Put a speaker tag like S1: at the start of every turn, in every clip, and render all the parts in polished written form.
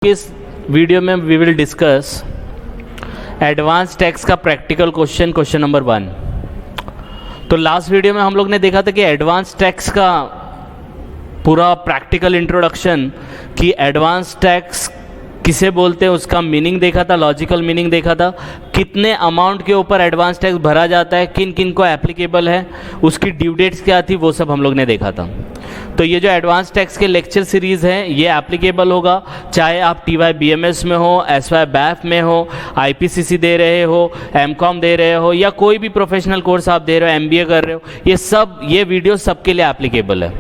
S1: के इस वीडियो में we will discuss advance tax का प्रैक्टिकल क्वेश्चन नंबर 1। तो लास्ट वीडियो में हम लोग ने देखा था कि एडवांस टैक्स का पूरा प्रैक्टिकल इंट्रोडक्शन, कि एडवांस टैक्स किसे बोलते हैं उसका मीनिंग देखा था, लॉजिकल मीनिंग देखा था, कितने अमाउंट के ऊपर एडवांस टैक्स भरा जाता है, किन किन को एप्लीकेबल है, उसकी ड्यू डेट्स क्या थी, वो सब हम लोग ने देखा था। तो ये जो एडवांस टैक्स के लेक्चर सीरीज़ हैं ये एप्लीकेबल होगा चाहे आप TY BMS में हो, SY BAF में हो, IPCC दे रहे हो, MCOM दे रहे हो, या कोई भी प्रोफेशनल कोर्स आप दे रहे हो, MBA कर रहे हो, ये वीडियो सबके लिए एप्लीकेबल है।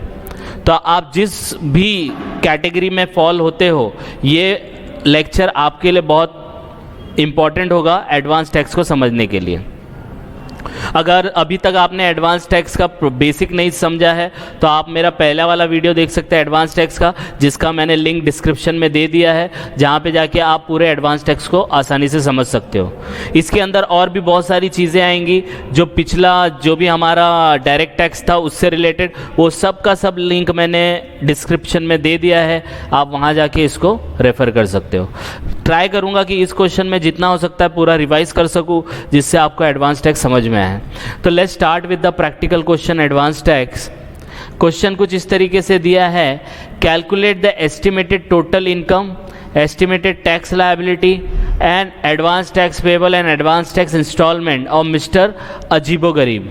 S1: तो आप जिस भी कैटेगरी में फॉल होते हो ये लेक्चर आपके लिए बहुत इम्पॉर्टेंट होगा एडवांस टैक्स को समझने के लिए। अगर अभी तक आपने एडवांस टैक्स का बेसिक नहीं समझा है तो आप मेरा पहला वाला वीडियो देख सकते हैं एडवांस टैक्स का, जिसका मैंने लिंक डिस्क्रिप्शन में दे दिया है, जहां पे जाके आप पूरे एडवांस टैक्स को आसानी से समझ सकते हो। इसके अंदर और भी बहुत सारी चीज़ें आएंगी, जो पिछला जो भी हमारा डायरेक्ट टैक्स था उससे रिलेटेड, वो सब का सब लिंक मैंने डिस्क्रिप्शन में दे दिया है, आप वहाँ जाके इसको रेफ़र कर सकते हो। ट्राई करूँगा कि इस क्वेश्चन में जितना हो सकता है पूरा रिवाइज कर सकूँ, जिससे आपको एडवांस टैक्स समझ में आए। तो let's start with the practical question advance tax. Question कुछ इस तरीके से दिया है, calculate the estimated total income, estimated tax liability and advance tax payable and advance tax installment of mister Ajeebogarib.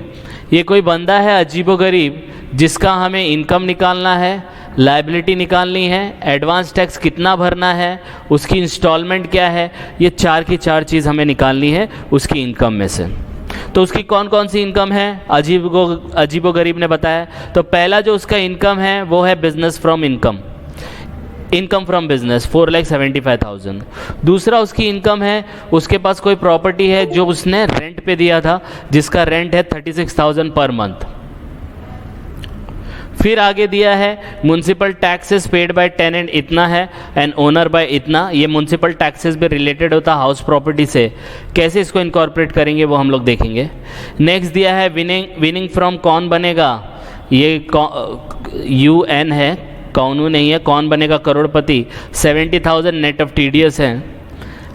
S1: ये कोई बंदा है अजीबोगरीब जिसका हमें इनकम निकालना है, लायबिलिटी निकालनी है, एडवांस टैक्स कितना भरना है, उसकी इंस्टॉलमेंट क्या है, ये चार की चार चीज़ हमें निकालनी है उसकी इनकम में से। तो उसकी कौन कौन सी इनकम है अजीबोगरीब ने बताया। तो पहला जो उसका इनकम है वो है business from income from business 4,75,000। दूसरा उसकी इनकम है, उसके पास कोई प्रॉपर्टी है जो उसने रेंट पे दिया था, जिसका रेंट है 36,000 पर मंथ। फिर आगे दिया है municipal taxes paid by tenant इतना है एंड ओनर बाय इतना। ये म्युनिसिपल टैक्सेस भी रिलेटेड होता है हाउस प्रॉपर्टी से, कैसे इसको इनकॉर्पोरेट करेंगे वो हम लोग देखेंगे। नेक्स्ट दिया है विनिंग फ्रॉम कौन बनेगा, ये UN है, कौनू नहीं है, कौन बनेगा करोड़पति, 70,000 नेट ऑफ TDS है।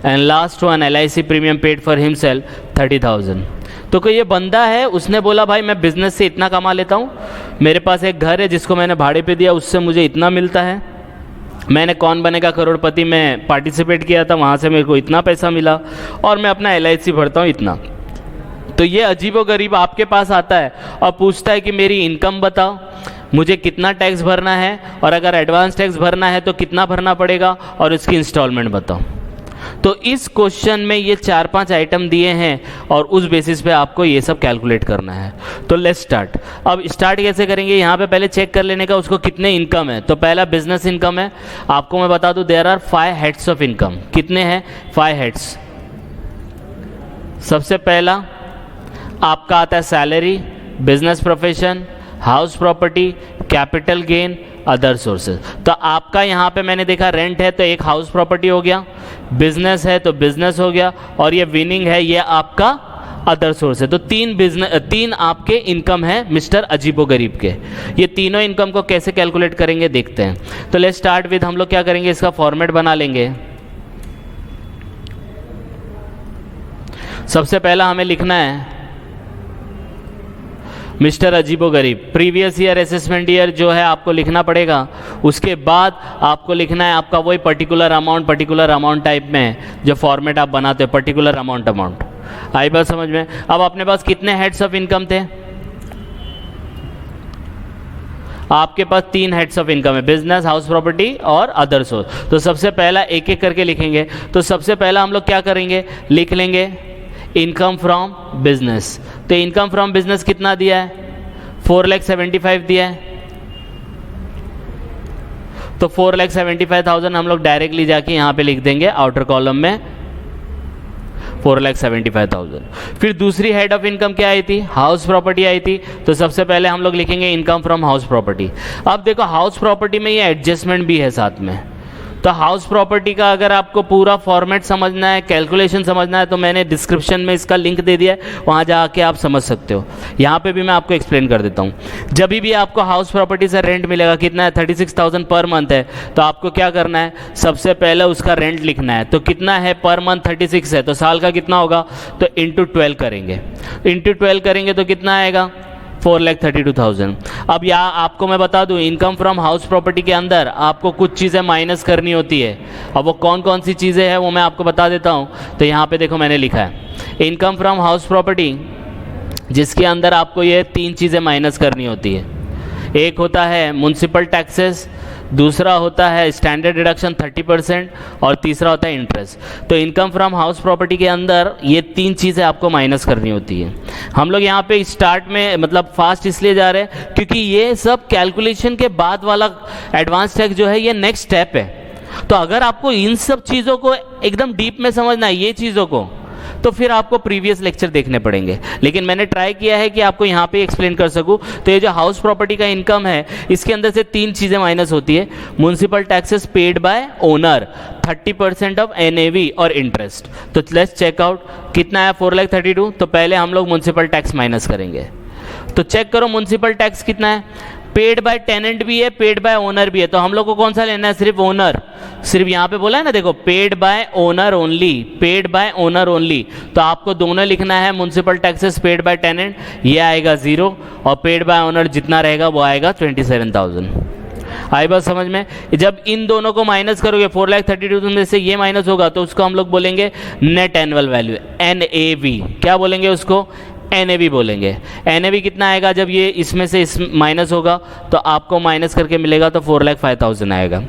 S1: And last one LIC premium paid for himself 30,000। तो कोई ये बंदा है, उसने बोला भाई मैं बिज़नेस से इतना कमा लेता हूँ, मेरे पास एक घर है जिसको मैंने भाड़े पे दिया, उससे मुझे इतना मिलता है, मैंने कौन बनेगा करोड़पति में पार्टिसिपेट किया था, वहाँ से मेरे को इतना पैसा मिला, और मैं अपना LIC भरता हूँ इतना। तो ये अजीबोगरीब आपके पास आता है और पूछता है कि मेरी इनकम बताओ, मुझे कितना टैक्स भरना है, और अगर एडवांस टैक्स भरना है तो कितना भरना पड़ेगा, और उसकी इंस्टॉलमेंट बताओ। तो इस क्वेश्चन में ये 4-5 आइटम दिए हैं और उस बेसिस पे आपको ये सब कैलकुलेट करना है। तो लेट्स स्टार्ट। अब स्टार्ट कैसे करेंगे, यहाँ पे पहले चेक कर लेने का उसको कितने इनकम है। तो पहला बिजनेस इनकम है, आपको मैं बता दूं there are 5 heads of income. कितने हैं, 5 हेड्स। सबसे पहला आपका आता है salary, business profession, house property, capital gain, other sources. तो आपका यहाँ पे मैंने देखा रेंट है तो एक हाउस प्रॉपर्टी हो गया, बिजनेस है तो बिजनेस हो गया, और ये विनिंग है ये आपका अदर सोर्स है। तो तीन आपके इनकम है मिस्टर अजीबोगरीब के। ये तीनों इनकम को कैसे कैलकुलेट करेंगे देखते हैं। तो लेट्स स्टार्ट विद, हम लोग क्या करेंगे, इसका फॉर्मेट बना लेंगे। सबसे पहला हमें लिखना है मिस्टर अजीबोगरीब, प्रीवियस ईयर असेसमेंट ईयर जो है आपको लिखना पड़ेगा। उसके बाद आपको लिखना है आपका वही पर्टिकुलर अमाउंट टाइप में जो फॉर्मेट आप बनाते हो, पर्टिकुलर अमाउंट। आई बात समझ में। अब अपने पास कितने हेड्स ऑफ इनकम थे, आपके पास 3 हेड्स ऑफ इनकम है, बिजनेस, हाउस प्रॉपर्टी और अदर सोर्स। तो सबसे पहला एक एक करके लिखेंगे। तो सबसे पहला हम लोग क्या करेंगे, लिख लेंगे इनकम फ्रॉम बिजनेस। तो इनकम फ्रॉम बिजनेस कितना दिया है, 4,75,000 दिया है। तो 4,75,000 हम लोग डायरेक्टली जाके यहाँ पे लिख देंगे आउटर कॉलम में 4,75,000। फिर दूसरी हेड ऑफ इनकम क्या आई थी, हाउस प्रॉपर्टी आई थी। तो सबसे पहले हम लोग लिखेंगे इनकम फ्रॉम हाउस प्रॉपर्टी। अब देखो हाउस प्रॉपर्टी में ये एडजस्टमेंट भी है साथ में, तो हाउस प्रॉपर्टी का अगर आपको पूरा फॉर्मेट समझना है, कैलकुलेशन समझना है, तो मैंने डिस्क्रिप्शन में इसका लिंक दे दिया है, वहाँ जाके आप समझ सकते हो। यहाँ पे भी मैं आपको एक्सप्लेन कर देता हूँ। जब भी आपको हाउस प्रॉपर्टी से रेंट मिलेगा, कितना है 36,000 पर मंथ है, तो आपको क्या करना है, सबसे पहले उसका रेंट लिखना है। तो कितना है पर मंथ 36 है, तो साल का कितना होगा, तो इंटू 12 करेंगे। इंटू 12 करेंगे तो कितना आएगा, 4,32,000। अब यहाँ आपको मैं बता दूं, इनकम फ्रॉम हाउस प्रॉपर्टी के अंदर आपको कुछ चीज़ें माइनस करनी होती है। अब वो कौन कौन सी चीज़ें हैं वो मैं आपको बता देता हूँ। तो यहाँ पे देखो मैंने लिखा है इनकम फ्रॉम हाउस प्रॉपर्टी, जिसके अंदर आपको ये 3 चीज़ें माइनस करनी होती है। एक होता है म्युनिसिपल टैक्सेस, दूसरा होता है स्टैंडर्ड डिडक्शन 30% और तीसरा होता है इंटरेस्ट। तो इनकम फ्रॉम हाउस प्रॉपर्टी के अंदर ये 3 चीज़ें आपको माइनस करनी होती है। हम लोग यहाँ पे स्टार्ट में मतलब फास्ट इसलिए जा रहे हैं क्योंकि ये सब कैलकुलेशन के बाद वाला एडवांस टैक्स जो है ये नेक्स्ट स्टेप है। तो अगर आपको इन सब चीज़ों को एकदम डीप में समझना है, ये चीज़ों को, तो फिर आपको प्रीवियस लेक्चर देखने पड़ेंगे। लेकिन मैंने ट्राई किया है कि आपको यहाँ पे एक्सप्लेन कर सकूँ। तो ये जो हाउस प्रॉपर्टी का इनकम है, इसके अंदर से 3 चीज़ें माइनस होती है। Municipal taxes paid by owner, 30% of NAV और इंटरेस्ट। तो लेट्स चेक आउट कितना है 4,32,000। तो पहले हम लोग म्युनिसिपल टैक्स माइनस करेंगे। तो चेक करो म्युनिसिपल टैक्स कितना है, पेड बाय टेनेंट भी है, पेड बाय ओनर भी है। तो हम लोग को कौन सा लेना है, सिर्फ ओनर। सिर्फ यहाँ पे बोला है ना, देखो paid by owner only, paid by owner only. तो आपको दोनों लिखना है, municipal taxes paid by tenant ये आएगा 0 और पेड बाय ओनर जितना रहेगा वो आएगा 27,000। आई बात समझ में। जब इन दोनों को माइनस करोगे 4,32,000 में से ये माइनस होगा तो उसको हम लोग बोलेंगे नेट एनुअल वैल्यू, NAV। क्या बोलेंगे उसको, NAV बोलेंगे। NAV कितना आएगा, जब ये इसमें से इस माइनस होगा तो आपको माइनस करके मिलेगा तो 4,05,000 आएगा।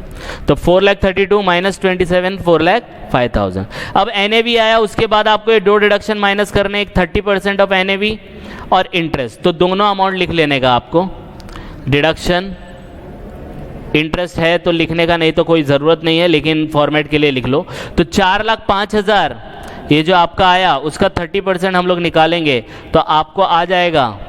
S1: तो 4,32,000 माइनस 27, 4,05,000। अब NAV आया, उसके बाद आपको ये 2 डिडक्शन माइनस करने, एक 30% ऑफ NAV और इंटरेस्ट। तो दोनों अमाउंट लिख लेने का आपको, डिडक्शन इंटरेस्ट है तो लिखने का, नहीं तो कोई ज़रूरत नहीं है, लेकिन फॉर्मेट के लिए लिख लो। तो 4,05,000 ये जो आपका आया उसका 30% हम लोग निकालेंगे तो आपको आ जाएगा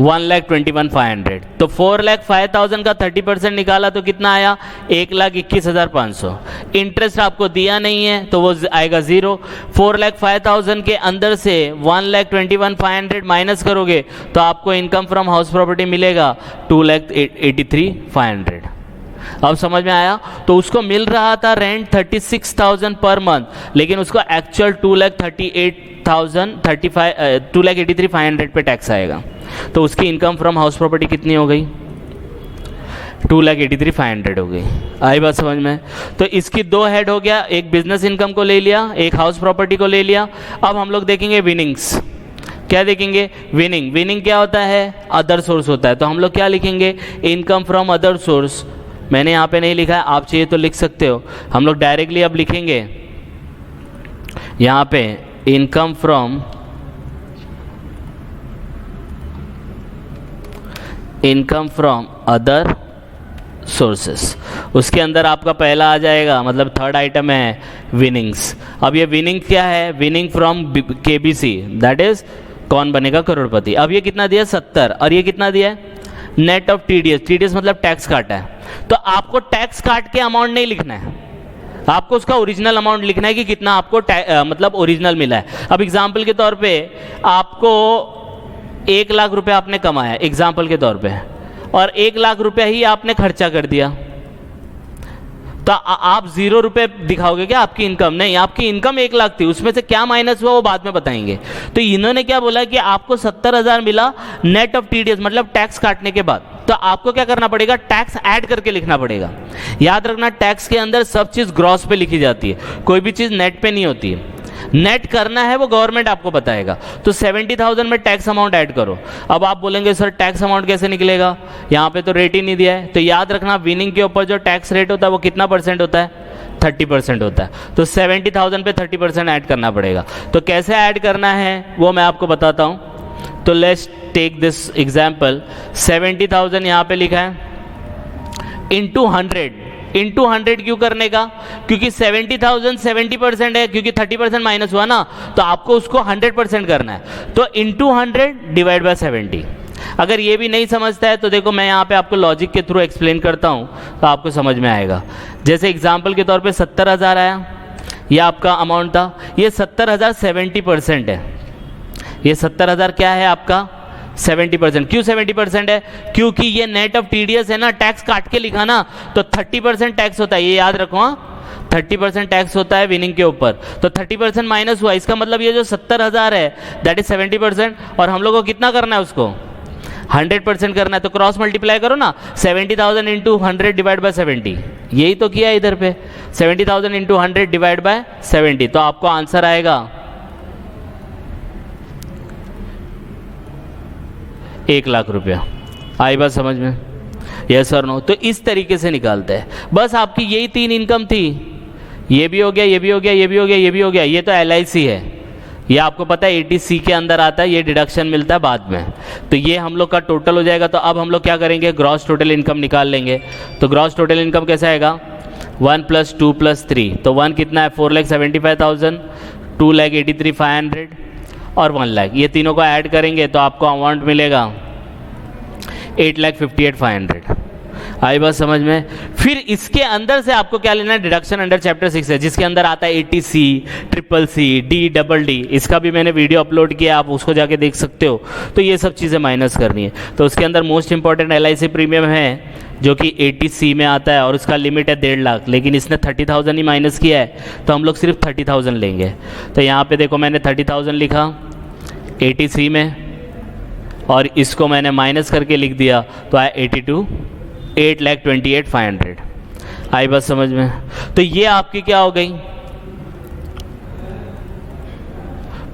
S1: 1,21,500। तो 4,05,000 का 30% निकाला तो कितना आया, 1,21,500। इंटरेस्ट आपको दिया नहीं है तो वो आएगा 0। 4,05,000 के अंदर से 1,21,500 माइनस करोगे तो आपको इनकम फ्रॉम हाउस प्रॉपर्टी मिलेगा 2,83,500। अब समझ में आया। तो उसको मिल रहा था रेंट 36,000 पर मंथ, लेकिन उसको एक्चुअल 2,83,500 पे टैक्स आएगा। तो उसकी इनकम फ्रॉम हाउस प्रॉपर्टी कितनी हो गई, 2,83,500 हो गई। आई बात समझ में। तो इसकी 2 हेड हो गया, एक बिजनेस इनकम को ले लिया, एक हाउस प्रॉपर्टी को ले लिया। अब हम लोग देखेंगे विनिंग्स। क्या देखेंगे, विनिंग। विनिंग क्या होता है, अदर सोर्स होता है। तो हम लोग क्या लिखेंगे, इनकम फ्रॉम अदर सोर्स। मैंने यहाँ पे नहीं लिखा है, आप चाहिए तो लिख सकते हो। हम लोग डायरेक्टली अब लिखेंगे यहाँ पे इनकम फ्रॉम अदर सोर्सेस। उसके अंदर आपका पहला आ जाएगा, मतलब थर्ड आइटम है विनिंग्स। अब ये विनिंग क्या है, winning from KBC, that is कौन बनेगा करोड़पति। अब ये कितना दिया 70 और ये कितना दिया है नेट ऑफ TDS मतलब टैक्स काटा है। तो आपको टैक्स काट के अमाउंट नहीं लिखना है, आपको उसका ओरिजिनल अमाउंट लिखना है कि कितना आपको मतलब ओरिजिनल मिला है। अब एग्जाम्पल के तौर पे आपको 1 लाख रुपए आपने कमाया एग्जाम्पल के तौर पे, और 1 लाख रुपया ही आपने खर्चा कर दिया, तो आप 0 रुपए दिखाओगे क्या आपकी इनकम? नहीं, आपकी इनकम 1 लाख थी, उसमें से क्या माइनस हुआ वो बाद में बताएंगे। तो इन्होंने क्या बोला कि आपको 70,000 मिला नेट ऑफ TDS मतलब टैक्स काटने के बाद। तो आपको क्या करना पड़ेगा, टैक्स ऐड करके लिखना पड़ेगा। याद रखना टैक्स के अंदर सब चीज़ ग्रॉस पे लिखी जाती है, कोई भी चीज़ नेट पे नहीं होती है। नेट करना है वो गवर्नमेंट आपको बताएगा। तो 70,000 में टैक्स अमाउंट ऐड करो। अब आप बोलेंगे सर टैक्स अमाउंट कैसे निकलेगा, यहाँ पे तो रेट ही नहीं दिया है। तो याद रखना विनिंग के ऊपर जो टैक्स रेट होता है वो कितना % होता है, 30% होता है। तो 70,000 पे 30% ऐड करना पड़ेगा। तो कैसे ऐड करना है वो मैं आपको बताता हूँ। तो लेट्स टेक दिस एग्जाम्पल, 70,000 यहाँ पे लिखा है इंटू 100 क्यों करने का, क्योंकि 70,000 70% है, क्योंकि 30% माइनस हुआ ना, तो आपको उसको 100% करना है। तो इंटू 100 डिवाइड बाय 70, अगर ये भी नहीं समझता है तो देखो मैं यहाँ पे आपको लॉजिक के थ्रू एक्सप्लेन करता हूँ तो आपको समझ में आएगा। जैसे एग्जाम्पल के तौर पे 70,000 आया, ये आपका अमाउंट था, ये 70,000 70% है। ये 70,000 क्या है आपका 70%। क्यों 70% है? क्योंकि ये नेट ऑफ टीडीएस है ना, टैक्स काट के लिखा ना, तो 30% टैक्स होता है, ये याद रखो। हाँ 30% टैक्स होता है विनिंग के ऊपर, तो 30% माइनस हुआ, इसका मतलब ये जो 70,000 है दैट इज 70%, और हम लोग को कितना करना है उसको 100% करना है। तो क्रॉस मल्टीप्लाई करो ना, 70,000 इंटू 100 डिवाइड बाय 70, यही तो किया है इधर पे, 70,000 इंटू 100 डिवाइड बाय 70, तो आपको आंसर आएगा 1,00,000 रुपया। आई बात समझ में? यस और नो? तो इस तरीके से निकालते हैं। बस आपकी यही 3 इनकम थी, ये भी हो गया, ये भी हो गया, ये भी हो गया, ये भी हो गया। ये तो LIC है, ये आपको पता है 80C के अंदर आता है, ये डिडक्शन मिलता है बाद में। तो ये हम लोग का टोटल हो जाएगा। तो अब हम लोग क्या करेंगे, ग्रॉस टोटल इनकम निकाल लेंगे। तो ग्रॉस टोटल इनकम कैसा आएगा 1 + 2 + 3, तो 1 कितना है 4,75,000, 2,83,500 और 1,00,000, ये तीनों को ऐड करेंगे तो आपको अमाउंट मिलेगा 8,58,500। आई बात समझ में? फिर इसके अंदर से आपको क्या लेना है, डिडक्शन अंडर चैप्टर 6 है, जिसके अंदर आता है 80C, CCC, DDD। इसका भी मैंने वीडियो अपलोड किया, आप उसको जाके देख सकते हो। तो ये सब चीज़ें माइनस करनी है। तो उसके अंदर मोस्ट इंपॉर्टेंट LIC प्रीमियम है जो कि 80C में आता है और उसका लिमिट है 1,50,000, लेकिन इसने 30,000 ही माइनस किया है, तो हम लोग सिर्फ 30,000 लेंगे। तो यहाँ पे देखो मैंने 30,000 लिखा 80C में, और इसको मैंने माइनस करके लिख दिया तो आया 8,28,500। आई बात समझ में? तो ये आपकी क्या हो गई,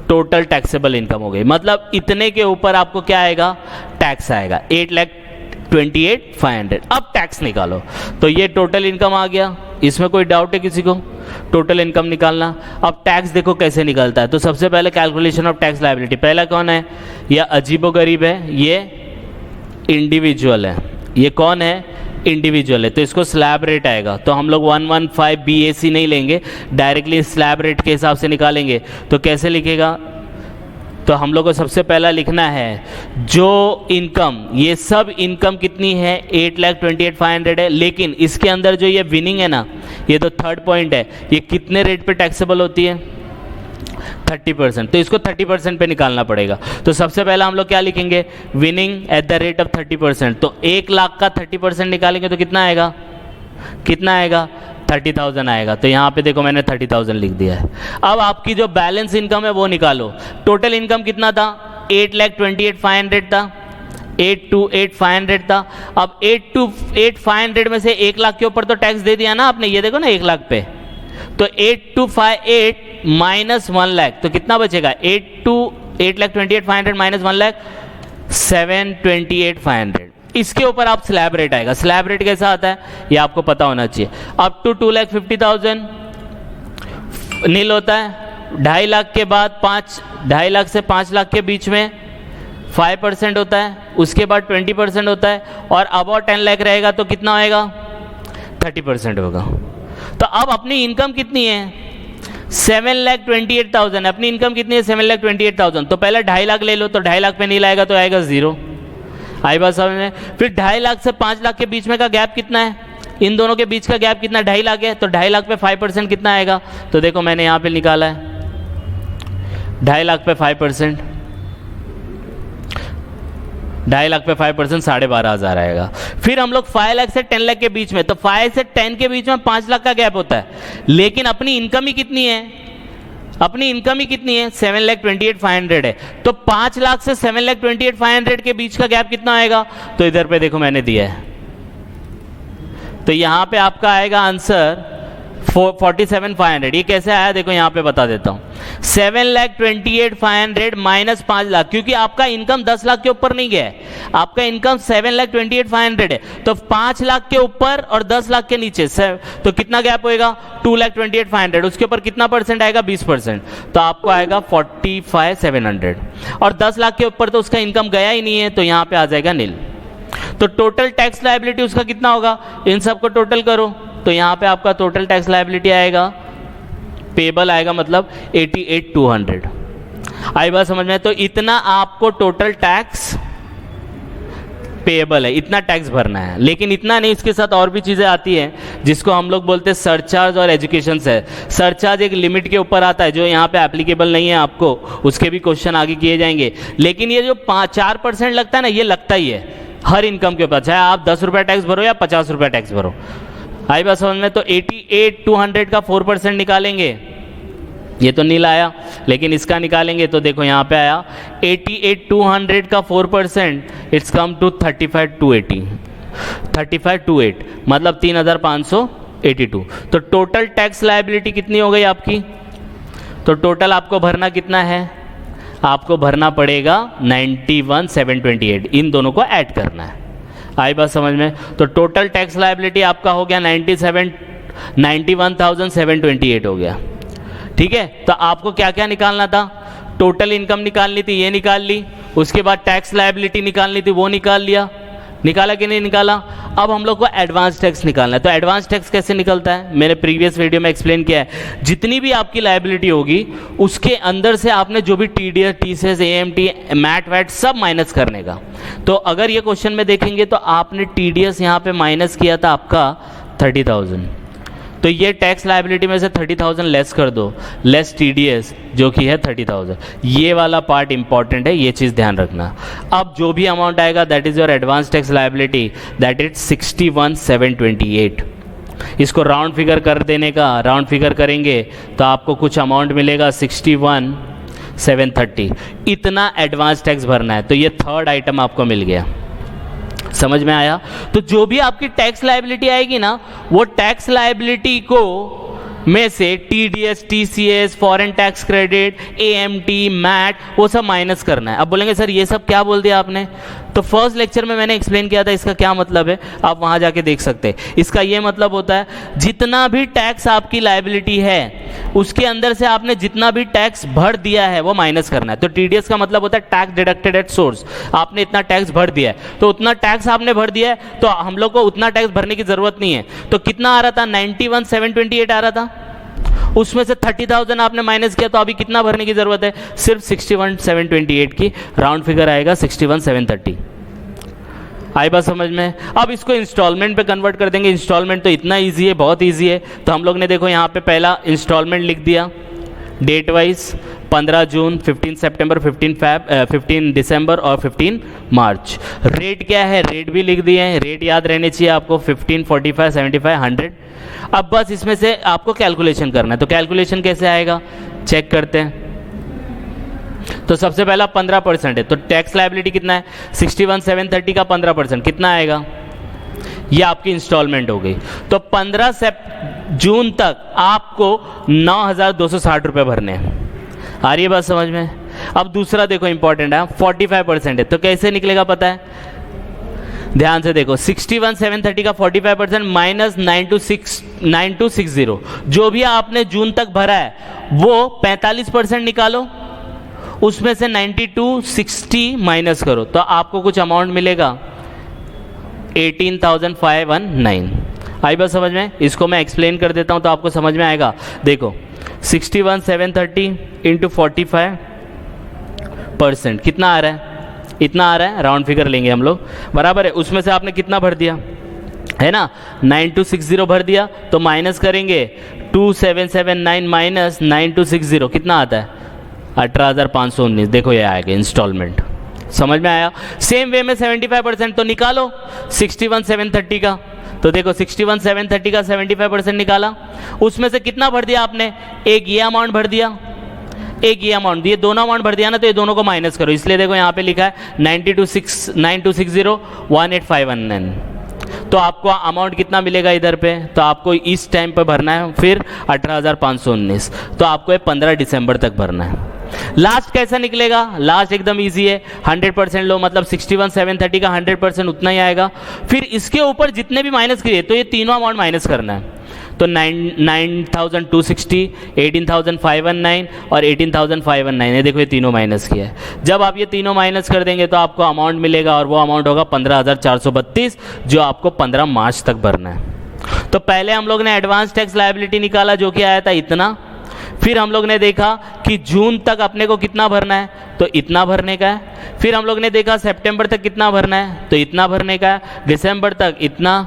S1: टोटल टैक्सेबल इनकम हो गई। मतलब इतने के ऊपर आपको क्या आएगा, टैक्स आएगा 8,28,500। अब टैक्स निकालो, तो ये टोटल इनकम आ गया। इसमें कोई डाउट है किसी को? टोटल इनकम निकालना। अब टैक्स देखो कैसे निकलता है। तो सबसे पहले कैलकुलेशन ऑफ टैक्स लायबिलिटी, पहला कौन है, यह अजीबोगरीब है, ये इंडिविजुअल है। ये कौन है, इंडिविजुअल है, तो इसको स्लैब रेट आएगा। तो हम लोग 115 BAC नहीं लेंगे, डायरेक्टली स्लैब रेट के हिसाब से निकालेंगे। तो कैसे लिखेगा, तो हम लोग को सबसे पहला लिखना है जो इनकम, ये सब इनकम कितनी है 8,28,500 है, लेकिन इसके अंदर जो ये विनिंग है ना, ये तो थर्ड पॉइंट है, ये कितने रेट पे टैक्सेबल होती है 30%। तो इसको 30% पे निकालना पड़ेगा। तो सबसे पहला हम लोग क्या लिखेंगे, winning at the rate of 30%। तो 1,00,000 का 30% निकालेंगे तो कितना आएगा, कितना आएगा 30,000 आएगा। तो यहाँ पे देखो मैंने 30,000 लिख दिया है। अब आपकी जो बैलेंस इनकम है वो निकालो। टोटल इनकम कितना था 8,28,500 था, 8,28,500 था। अब 8,28,500 में से 1,00,000 के ऊपर तो टैक्स दे दिया ना आपने, ये देखो ना 1,00,000 पे, तो 8,258 माइनस 1,00,000, तो कितना बचेगा 8,28,500 माइनस 1,00,000 7,28,500। इसके ऊपर आप स्लैब रेट आएगा। स्लैब रेट कैसा आता है ये आपको पता होना चाहिए। अप टू 2,50,000 नील होता है, 2,50,000 के बाद 2,50,000 से 5,00,000 के बीच में 5% होता है, उसके बाद 20% होता है, और अबाउट 10,00,000 रहेगा तो कितना होएगा 30% होगा। तो अब अपनी इनकम कितनी है 7,28,000, अपनी इनकम कितनी है 7,28,000। तो पहले 2,50,000 ले लो, तो 2,50,000 पे नील आएगा तो आएगा 0। आई बात समझ में? फिर 2,50,000 से 5,00,000 के बीच में का गैप कितना है, इन दोनों के बीच का गैप कितना 2,50,000 है, तो 2,50,000 पे 5% कितना आएगा, तो देखो मैंने यहाँ पे निकाला है 2,50,000 पे 5%, 2,50,000 पे 5% 12,500 आएगा। फिर हम लोग 5,00,000 से 10,00,000 के बीच में, तो 5 से 10 के बीच में 5,00,000 का गैप होता है, लेकिन अपनी इनकम ही कितनी है, अपनी इनकम ही कितनी है 7,28,500 है। तो 5,00,000 से 7,28,500 के बीच का गैप कितना आएगा, तो इधर पे देखो मैंने दिया है, तो यहां पे आपका आएगा आंसर 47,500। ये कैसे आया देखो यहाँ पे बता देता हूँ। 7,28,500 माइनस 5,00,000, क्योंकि आपका इनकम 10,00,000 के ऊपर नहीं गया है, आपका इनकम 7,28,500 है, तो 5,00,000 के ऊपर और 10,00,000 के नीचे तो कितना गैप होएगा 2,28,500, उसके ऊपर कितना परसेंट आएगा 20%, तो आपको आएगा 45,700। और 10,00,000 के ऊपर तो उसका इनकम गया ही नहीं है, तो यहाँ पे आ जाएगा नील। तो टोटल टैक्स लायबिलिटी उसका कितना होगा, इन सबको टोटल करो, तो यहाँ पे आपका टोटल टैक्स लायबिलिटी आएगा, पेबल आएगा मतलब 88,200। आई बात समझ में? तो इतना आपको टोटल टैक्स पेएबल है, इतना टैक्स भरना है। लेकिन इतना नहीं, इसके साथ और भी चीज़ें आती हैं जिसको हम लोग बोलते हैं सरचार्ज और एजुकेशन से। सरचार्ज एक लिमिट के ऊपर आता है जो यहाँ पे एप्लीकेबल नहीं है आपको, उसके भी क्वेश्चन आगे किए जाएंगे। लेकिन ये जो 4% लगता है ना, ये लगता ही है हर इनकम के ऊपर, चाहे आप 10 रुपये टैक्स भरो या 50 रुपये टैक्स भरो। आई बात समझ में? तो 88,200 का 4% निकालेंगे, ये तो नहीं लाया, लेकिन इसका निकालेंगे तो देखो यहाँ पे आया 88,200 का 4%, इट्स कम टू 35,280, 35,280 मतलब 3,582। तो टोटल टैक्स लायबिलिटी कितनी हो गई आपकी? तो टोटल आपको भरना कितना है? आपको भरना पड़ेगा 91,728, इन दोनों को ऐड करना है। आई बात समझ में? तो टोटल टैक्स लायबिलिटी आपका हो गया 91,728 हो गया। ठीक है, तो आपको क्या क्या निकालना था? टोटल इनकम निकालनी थी, ये निकाल ली। उसके बाद टैक्स लायबिलिटी निकालनी थी, वो निकाल लिया। निकाला कि नहीं निकाला? अब हम लोग को एडवांस टैक्स निकालना है। तो एडवांस टैक्स कैसे निकलता है, मैंने प्रीवियस वीडियो में एक्सप्लेन किया है। जितनी भी आपकी लायबिलिटी होगी उसके अंदर से आपने जो भी TDS, TCS, AMT, MAT VAT सब माइनस करने का। तो अगर ये क्वेश्चन में देखेंगे तो आपने टीडीएस यहाँ पे माइनस किया था आपका 30,000, तो ये टैक्स लायबिलिटी में से 30,000 लेस कर दो, लेस टीडीएस जो कि है 30,000। ये वाला पार्ट इंपॉर्टेंट है, ये चीज़ ध्यान रखना। अब जो भी अमाउंट आएगा that is your advance tax liability, that is 61,728। इसको राउंड फिगर कर देने का, राउंड फिगर करेंगे तो आपको कुछ अमाउंट मिलेगा 61,730। इतना एडवांस टैक्स भरना है। तो ये थर्ड आइटम आपको मिल गया, समझ में आया? तो जो भी आपकी टैक्स लायबिलिटी आएगी ना, वो टैक्स लायबिलिटी को में से TDS, TCS, foreign tax credit, AMT, MAT, वो सब माइनस करना है। अब बोलेंगे सर ये सब क्या बोल दिया आपने? तो फर्स्ट लेक्चर में मैंने एक्सप्लेन किया था इसका क्या मतलब है, आप वहां जाके देख सकते हैं। इसका ये मतलब होता है जितना भी टैक्स आपकी लायबिलिटी है उसके अंदर से आपने जितना भी टैक्स भर दिया है वो माइनस करना है। तो टीडीएस का मतलब होता है टैक्स डिडक्टेड एट सोर्स, आपने इतना टैक्स भर दिया है, तो उतना टैक्स आपने भर दिया है तो हम लोग को उतना टैक्स भरने की जरूरत नहीं है। तो कितना आ रहा था? 91,728 आ रहा था, उसमें से 30,000 आपने माइनस किया, तो अभी कितना भरने की जरूरत है? सिर्फ 61,728 की, राउंड फिगर आएगा 61,730। आई बात समझ में? अब इसको इंस्टॉलमेंट पे कन्वर्ट कर देंगे। इंस्टॉलमेंट तो इतना इजी है, बहुत इजी है। तो हम लोग ने देखो यहाँ पे पहला इंस्टॉलमेंट लिख दिया डेट वाइज, 15 जून, 15 सितंबर, 15 दिसंबर और 15 मार्च। रेट क्या है? रेट भी लिख दिए हैं, रेट याद रहने चाहिए आपको, 15, 45, 75, 100। अब बस इसमें से आपको कैलकुलेशन करना है। तो कैलकुलेशन कैसे आएगा चेक करते हैं। तो सबसे पहला 15% है, तो टैक्स लायबिलिटी कितना है? 61,730 का 15% कितना आएगा? ये आपकी इंस्टॉलमेंट हो गई। तो 15 जून तक आपको 9,260 रुपये भरने हैं। आ रही है बात समझ में? अब दूसरा देखो इंपॉर्टेंट है, 45% है, तो कैसे निकलेगा पता है? ध्यान से देखो, 61,730 का 45% माइनस 9260, जो भी आपने जून तक भरा है वो 45% निकालो, उसमें से 9260 माइनस करो, तो आपको कुछ अमाउंट मिलेगा 18,519। आई बात समझ में? इसको मैं एक्सप्लेन कर देता हूं तो आपको समझ में आएगा। देखो 61,730 इंटू 45% कितना आ रहा है? इतना आ रहा है, राउंड फिगर लेंगे हम लोग, बराबर है। उसमें से आपने कितना भर दिया है ना? 9260 भर दिया, तो माइनस करेंगे 2779 माइनस 9260 कितना आता है? 18,519। देखो ये आएगा इंस्टॉलमेंट, समझ में आया? सेम वे में 75% तो निकालो 61,730 का। तो देखो 61,730 का 75% निकाला, उसमें से कितना भर दिया आपने? एक ये अमाउंट भर दिया, एक ये अमाउंट दिए, दोनों अमाउंट भर दिया ना, तो ये दोनों को माइनस करो। इसलिए देखो यहाँ पे लिखा है 9260 18519। तो आपको अमाउंट कितना मिलेगा इधर पे? तो आपको इस टाइम पे भरना है फिर 18,519, तो आपको ये 15 दिसंबर तक भरना है। लास्ट कैसा निकलेगा? लास्ट एकदम इजी है, 100% लो, मतलब 61,730 का 100% उतना ही आएगा। फिर इसके ऊपर जितने भी माइनस किए तो ये तीनों अमाउंट माइनस करना है। तो 9,260, 18,519 और 18,519, ये देखो ये तीनों माइनस किया है। जब आप ये तीनों माइनस कर देंगे तो आपको अमाउंट मिलेगा, और वो अमाउंट होगा 15,432, जो आपको 15 मार्च तक भरना है। तो पहले हम लोग ने एडवांस टैक्स लायबिलिटी निकाला जो कि आया था इतना, फिर हम लोग ने देखा कि जून तक अपने को कितना भरना है, तो इतना भरने का है। फिर हम लोग ने देखा सितंबर तक कितना भरना है, तो इतना भरने का है। दिसंबर तक इतना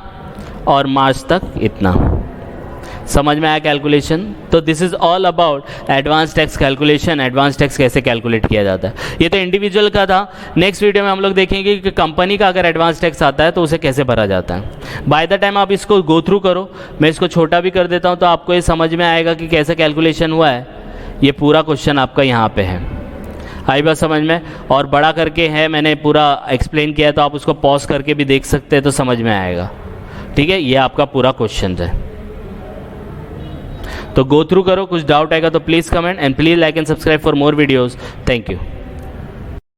S1: और मार्च तक इतना। समझ में आया कैलकुलेशन? तो this is all about advance tax calculation. Advance tax कैसे कैलकुलेट किया जाता है, ये तो इंडिविजुअल का था। नेक्स्ट वीडियो में हम लोग देखेंगे कि कंपनी का अगर एडवांस टैक्स आता है तो उसे कैसे भरा जाता है। बाय द टाइम आप इसको गो थ्रू करो, मैं इसको छोटा भी कर देता हूँ तो आपको ये समझ में आएगा कि कैसे कैलकुलेशन हुआ है। ये पूरा क्वेश्चन आपका यहाँ पे है, आई बात समझ में? और बड़ा करके है, मैंने पूरा एक्सप्लेन किया है, तो आप उसको पॉज करके भी देख सकते हैं तो समझ में आएगा। ठीक है, ये आपका पूरा क्वेश्चन है, तो गो थ्रू करो। कुछ डाउट आएगा तो please comment and please like and subscribe for more videos. Thank you.